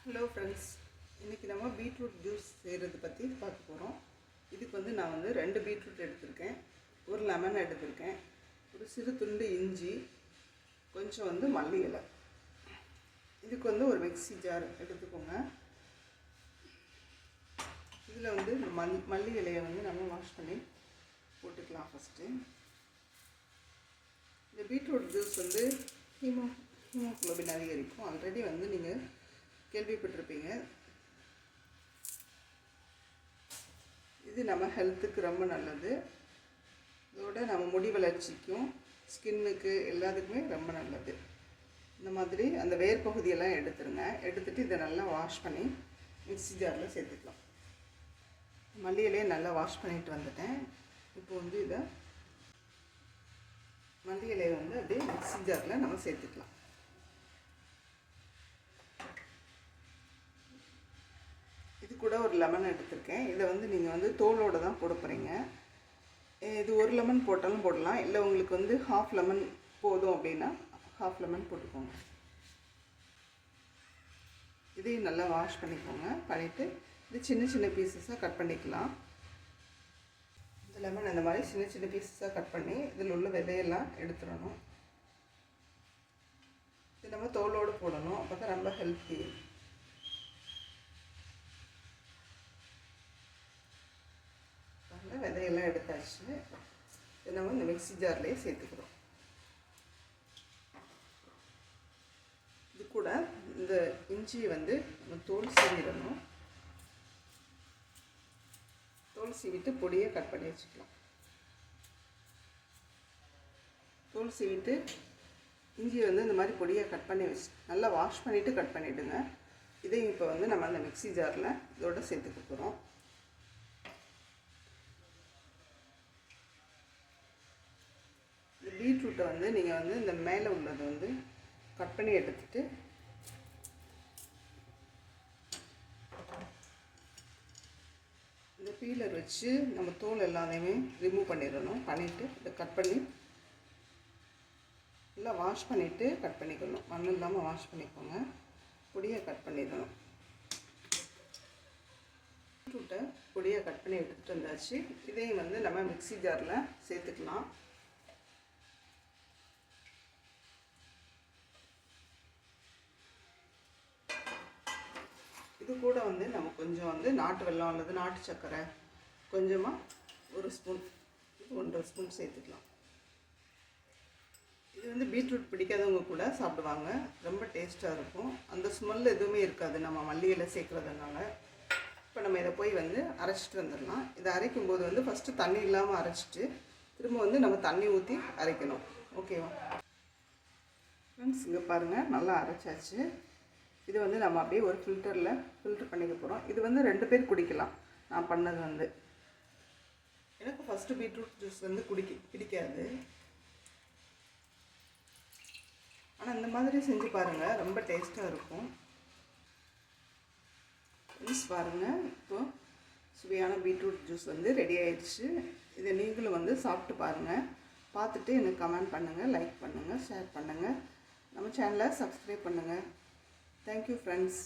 Hello friends, இன்றைக்கி நம்ம beetroot juice செய்கிறது பற்றி பார்க்க போகிறோம். இதுக்கு வந்து நான் வந்து 2 பீட்ரூட் எடுத்திருக்கேன், ஒரு லெமன் எடுத்திருக்கேன், ஒரு சிறு துண்டு இஞ்சி, கொஞ்சம் வந்து மல்லி இலை. இதுக்கு வந்து ஒரு மிக்ஸி ஜார் எடுத்துக்கோங்க. இதில் வந்து மல்லி இலையை வந்து நம்ம வாஷ் பண்ணி போட்டுக்கலாம். ஃபஸ்ட்டு இந்த பீட்ரூட் ஜூஸ் வந்து ஹீமோகுளோபின் அதிகரிக்கும். ஆல்ரெடி வந்து நீங்கள் கேள்விப்பட்டிருப்பீங்க. இது நம்ம ஹெல்த்துக்கு ரொம்ப நல்லது. இதோட நம்ம முடி வளர்ச்சிக்கும் ஸ்கின்னுக்கு எல்லாத்துக்குமே ரொம்ப நல்லது. இந்த மாதிரி அந்த வேர் பகுதியெல்லாம் எடுத்துருங்க. எடுத்துகிட்டு இதை நல்லா வாஷ் பண்ணி மிக்ஸி ஜாரில் சேர்த்துக்கலாம். மல்லி இலையை நல்லா வாஷ் பண்ணிட்டு வந்துட்டேன். இப்போ வந்து இதை மல்லி இலையை வந்து அப்படியே மிக்ஸி ஜாரில் நம்ம சேர்த்துக்கலாம். இது கூட ஒரு லெமன் எடுத்திருக்கேன். இதை வந்து நீங்கள் வந்து தோலோடு தான் போட போகிறீங்க. இது ஒரு லெமன் போட்டாலும் போடலாம், இல்லை உங்களுக்கு வந்து ஹாஃப் லெமன் போதும் அப்படின்னா ஹாஃப் லெமன் போட்டுக்கோங்க. இதையும் நல்லா வாஷ் பண்ணிக்கோங்க. பண்ணிவிட்டு இது சின்ன சின்ன பீசஸாக கட் பண்ணிக்கலாம். இந்த லெமன் இந்த மாதிரி சின்ன சின்ன பீசஸாக கட் பண்ணி இதில் உள்ள விதையெல்லாம் எடுத்துடணும். இது நம்ம தோலோடு போடணும், அப்போ தான் ரொம்ப ஹெல்த்தி. விதையெல்லாம் எடுத்தாச்சு. இதை நம்ம இந்த மிக்ஸி ஜார்லேயே சேர்த்துக்கிறோம். இது கூட இந்த இஞ்சியை வந்து நம்ம தோல் சீவிடணும். தோல் சீவிட்டு பொடியை கட் பண்ணி வச்சுக்கலாம். தோல் சீவிட்டு இஞ்சியை வந்து இந்த மாதிரி பொடியை கட் பண்ணி வச்சு நல்லா வாஷ் பண்ணிவிட்டு கட் பண்ணிவிடுங்க. இதையும் இப்போ வந்து நம்ம அந்த மிக்ஸி ஜாரில் இதோடு சேர்த்துக்க போகிறோம். பீட்ரூட்டை வந்து நீங்கள் வந்து இந்த மேலே உள்ளதை வந்து கட் பண்ணி எடுத்துகிட்டு இந்த பீலர் வச்சு நம்ம தோல் எல்லாத்தையுமே ரிமூவ் பண்ணிடணும். பண்ணிவிட்டு இதை கட் பண்ணி நல்லா வாஷ் பண்ணிவிட்டு கட் பண்ணிக்கணும். மண் இல்லாமல் வாஷ் பண்ணிக்கோங்க. பொடியை கட் பண்ணிடணும். பீட்ரூட்டை பொடியை கட் பண்ணி எடுத்துகிட்டு வந்தாச்சு. இதையும் வந்து நம்ம மிக்ஸி ஜாரில் சேர்த்துக்கலாம். இது கூட வந்து நம்ம கொஞ்சம் வந்து நாட்டு வெல்லம் அல்லது நாட்டு சர்க்கரை கொஞ்சமாக ஒரு ஸ்பூன், 1.5 ஸ்பூன் சேர்த்துக்கலாம். இது வந்து பீட்ரூட் பிடிக்காதவங்க கூட சாப்பிடுவாங்க. ரொம்ப டேஸ்ட்டாக இருக்கும். அந்த ஸ்மெல் எதுவுமே இருக்காது நம்ம மல்லி இலை சேர்க்குறதுனால. இப்போ நம்ம இதை போய் வந்து அரைச்சிட்டு வந்துடலாம். இதை அரைக்கும் போது வந்து ஃபஸ்ட்டு தண்ணி இல்லாமல் அரைச்சிட்டு திரும்ப வந்து நம்ம தண்ணி ஊற்றி அரைக்கணும். ஓகேவா ஃப்ரெண்ட்ஸ்? இங்கே பாருங்கள், நல்லா அரைச்சாச்சு. இது வந்து நம்ம அப்படியே ஒரு ஃபில்டர் பண்ணிக்க போகிறோம். இது வந்து 2 பேர் குடிக்கலாம். நான் பண்ணது வந்து எனக்கு ஃபஸ்ட்டு பீட்ரூட் ஜூஸ் வந்து பிடிக்காது. ஆனால் இந்த மாதிரி செஞ்சு பாருங்கள், ரொம்ப டேஸ்ட்டாக இருக்கும். ஜூஸ் பாருங்கள், இப்போது சுவையான பீட்ரூட் ஜூஸ் வந்து ரெடி ஆயிடுச்சு. இதை நீங்களும் வந்து சாப்பிட்டு பாருங்கள். பார்த்துட்டு எனக்கு கமெண்ட் பண்ணுங்கள், லைக் பண்ணுங்கள், ஷேர் பண்ணுங்கள். நம்ம சேனலை சப்ஸ்கிரைப் பண்ணுங்கள். Thank you, friends.